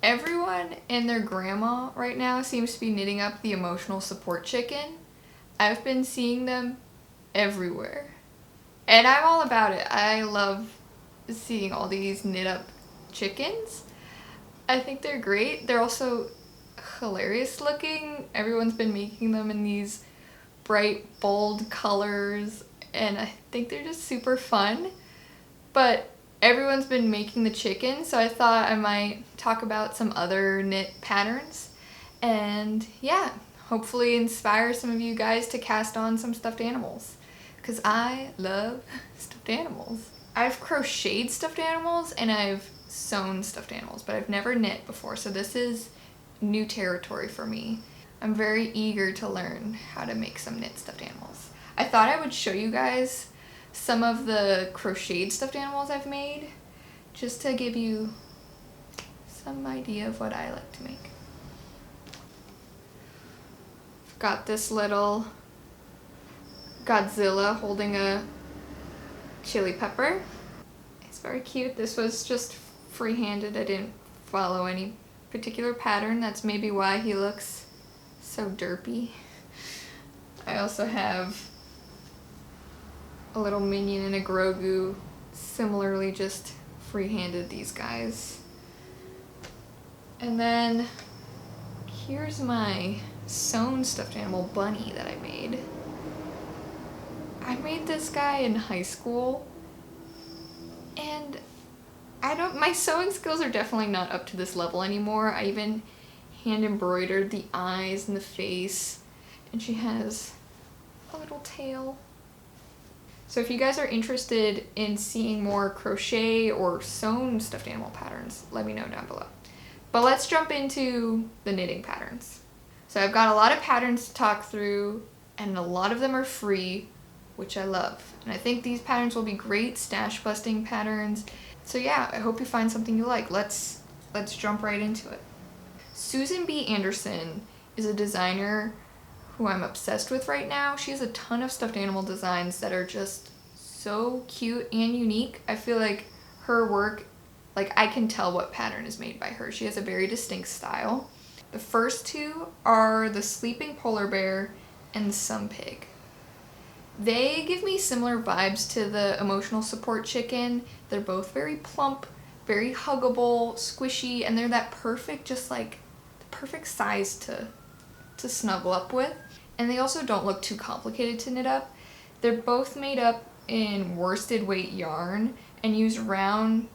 Everyone and their grandma right now seems to be knitting up the emotional support chicken. I've been seeing them everywhere. And I'm all about it. I love seeing all these knit up chickens. I think they're great. They're also hilarious looking. Everyone's been making them in these bright, bold colors, and I think they're just super fun. But everyone's been making the chicken, so I thought I might talk about some other knit patterns. And yeah, hopefully inspire some of you guys to cast on some stuffed animals, because I love stuffed animals. I've crocheted stuffed animals and I've sewn stuffed animals, but I've never knit before, so this is new territory for me. I'm very eager to learn how to make some knit stuffed animals. I thought I would show you guys some of the crocheted stuffed animals I've made, just to give you some idea of what I like to make. I've got this little Godzilla holding a chili pepper. It's very cute. This was just free-handed. I didn't follow any particular pattern. That's maybe why he looks so derpy. I also have a little minion and a Grogu. Similarly, just free-handed these guys. And then here's my sewn stuffed animal bunny that I made. I made this guy in high school, and my sewing skills are definitely not up to this level anymore. I even hand embroidered the eyes and the face, and she has a little tail. So if you guys are interested in seeing more crochet or sewn stuffed animal patterns, let me know down below. But let's jump into the knitting patterns. So I've got a lot of patterns to talk through, and a lot of them are free, which I love. And I think these patterns will be great stash busting patterns. So yeah, I hope you find something you like. Let's jump right into it. Susan B. Anderson is a designer who I'm obsessed with right now. She has a ton of stuffed animal designs that are just so cute and unique. I feel like her work, like I can tell what pattern is made by her. She has a very distinct style. The first two are the Sleeping Polar Bear and the Sun Pig. They give me similar vibes to the Emotional Support Chicken. They're both very plump, very huggable, squishy, and they're that perfect, just like the perfect size to snuggle up with. And they also don't look too complicated to knit up. They're both made up in worsted weight yarn and use around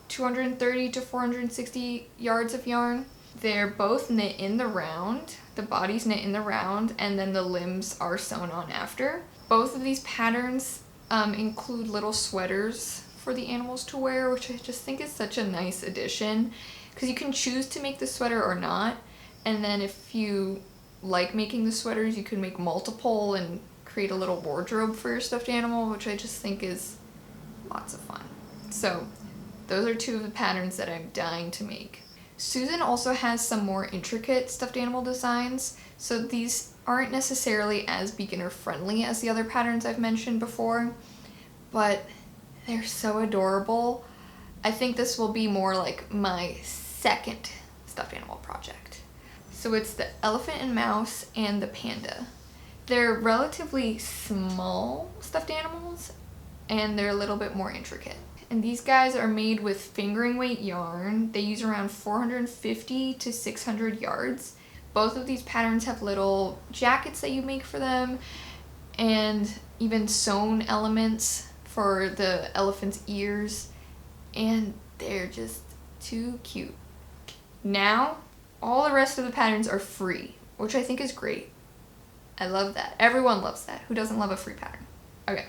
230 to 460 yards of yarn. They're both knit in the round. The body's knit in the round, and then the limbs are sewn on after. Both of these patterns include little sweaters for the animals to wear, which I just think is such a nice addition, because you can choose to make the sweater or not, and then if you like making the sweaters, you can make multiple and create a little wardrobe for your stuffed animal, which I just think is lots of fun. So those are two of the patterns that I'm dying to make. Susan also has some more intricate stuffed animal designs, so these aren't necessarily as beginner friendly as the other patterns I've mentioned before, but they're so adorable. I think this will be more like my second stuffed animal project. So it's the elephant and mouse and the panda. They're relatively small stuffed animals, and they're a little bit more intricate. And these guys are made with fingering weight yarn. They use around 450 to 600 yards. Both of these patterns have little jackets that you make for them, and even sewn elements for the elephant's ears, and they're just too cute. Now, all the rest of the patterns are free, which I think is great. I love that. Everyone loves that. Who doesn't love a free pattern? Okay.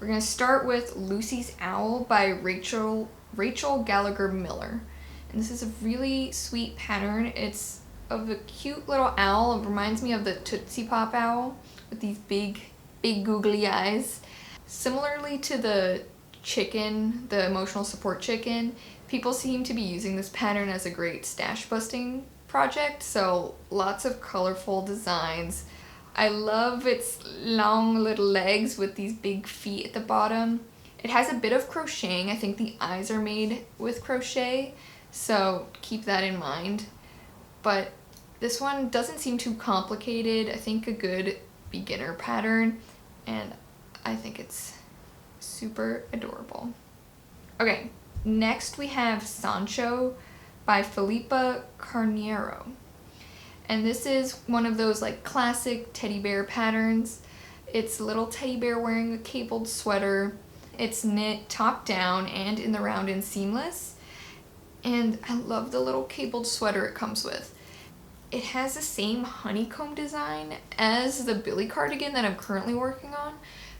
We're going to start with Lucy's Owl by Rachel Gallagher-Miller. And this is a really sweet pattern. It's of a cute little owl. It reminds me of the Tootsie Pop owl with these big googly eyes. Similarly to the chicken, the Emotional Support Chicken, people seem to be using this pattern as a great stash busting project. So lots of colorful designs. I love its long little legs with these big feet at the bottom. It has a bit of crocheting. I think the eyes are made with crochet. So keep that in mind. But this one doesn't seem too complicated. I think a good beginner pattern, and I think it's super adorable. Okay, next we have Sancho by Filipa Carneiro. And this is one of those like classic teddy bear patterns. It's a little teddy bear wearing a cabled sweater. It's knit top down and in the round and seamless. And I love the little cabled sweater it comes with. It has the same honeycomb design as the Billy cardigan that I'm currently working on.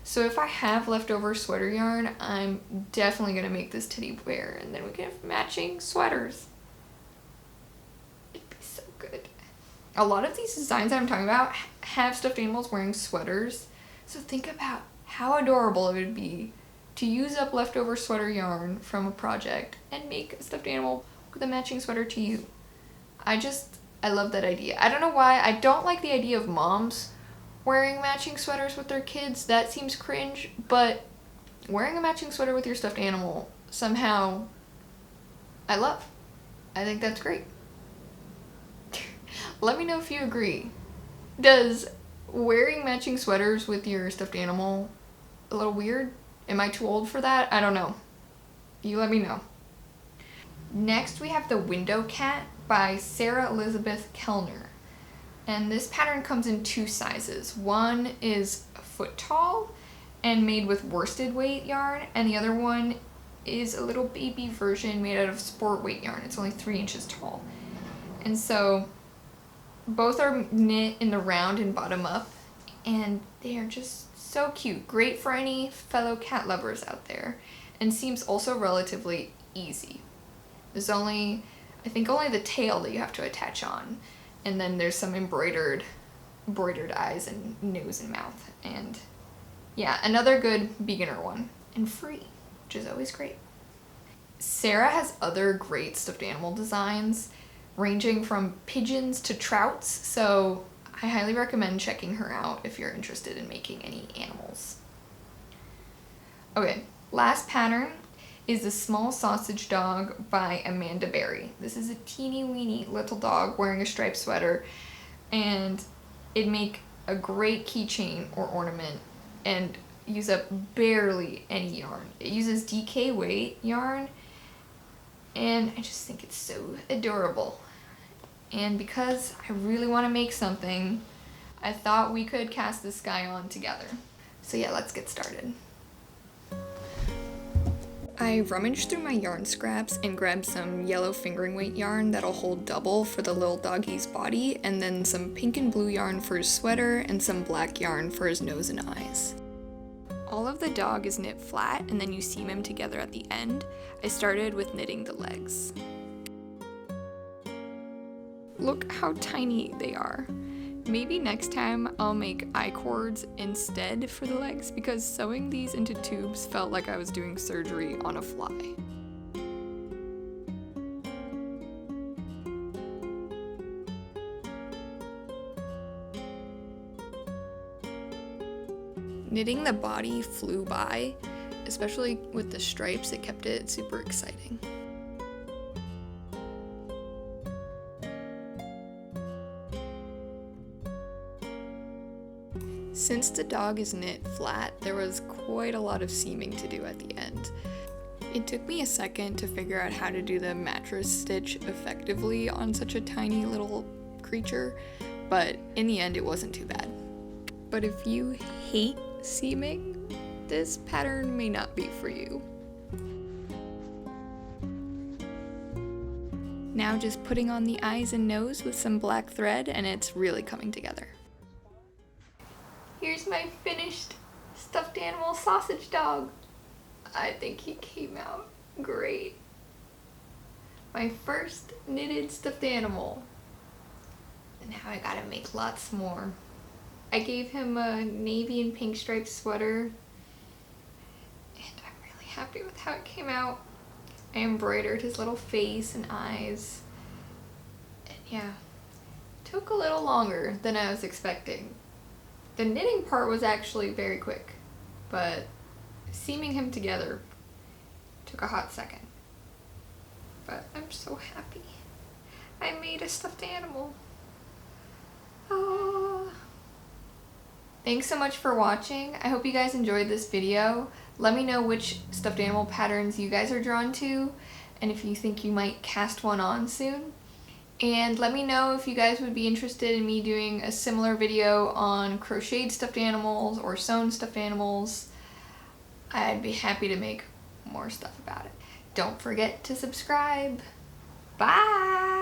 So if I have leftover sweater yarn, I'm definitely gonna make this teddy bear, and then we can have matching sweaters. It'd be so good. A lot of these designs that I'm talking about have stuffed animals wearing sweaters. So think about how adorable it would be to use up leftover sweater yarn from a project and make a stuffed animal with a matching sweater to you. I love that idea. I don't know why. I don't like the idea of moms wearing matching sweaters with their kids. That seems cringe, but wearing a matching sweater with your stuffed animal, somehow, I love. I think that's great. Let me know if you agree. Does wearing matching sweaters with your stuffed animal a little weird? Am I too old for that? I don't know. You let me know. Next we have the Window Cat by Sara Elizabeth Kellner. And this pattern comes in two sizes. One is a foot tall and made with worsted weight yarn, and the other one is a little baby version made out of sport weight yarn. It's only 3 inches tall. And so both are knit in the round and bottom up, and they are just so cute. Great for any fellow cat lovers out there, and seems also relatively easy. There's only the tail that you have to attach on, and then there's some embroidered eyes and nose and mouth, and yeah, another good beginner one, and free, which is always great. Sara has other great stuffed animal designs ranging from pigeons to trouts, so I highly recommend checking her out if you're interested in making any animals. Okay, last pattern is The Small Sausage Dog by Amanda Berry. This is a teeny weeny little dog wearing a striped sweater, and it'd make a great keychain or ornament and use up barely any yarn. It uses DK weight yarn, and I just think it's so adorable. And because I really want to make something, I thought we could cast this guy on together. So yeah, let's get started. I rummaged through my yarn scraps and grabbed some yellow fingering weight yarn that'll hold double for the little doggy's body, and then some pink and blue yarn for his sweater and some black yarn for his nose and eyes. All of the dog is knit flat, and then you seam him together at the end. I started with knitting the legs. Look how tiny they are. Maybe next time I'll make I-cords instead for the legs, because sewing these into tubes felt like I was doing surgery on a fly. Knitting the body flew by, especially with the stripes. It kept it super exciting. Since the dog is knit flat, there was quite a lot of seaming to do at the end. It took me a second to figure out how to do the mattress stitch effectively on such a tiny little creature, but in the end it wasn't too bad. But if you hate seaming, this pattern may not be for you. Now just putting on the eyes and nose with some black thread, and it's really coming together. Here's my finished stuffed animal sausage dog. I think he came out great. My first knitted stuffed animal. And now I gotta make lots more. I gave him a navy and pink striped sweater, and I'm really happy with how it came out. I embroidered his little face and eyes, and yeah, it took a little longer than I was expecting. The knitting part was actually very quick, but seaming him together took a hot second. but I'm so happy. I made a stuffed animal. Oh. Thanks so much for watching. I hope you guys enjoyed this video. Let me know which stuffed animal patterns you guys are drawn to, and if you think you might cast one on soon. And let me know if you guys would be interested in me doing a similar video on crocheted stuffed animals or sewn stuffed animals. I'd be happy to make more stuff about it. Don't forget to subscribe. Bye!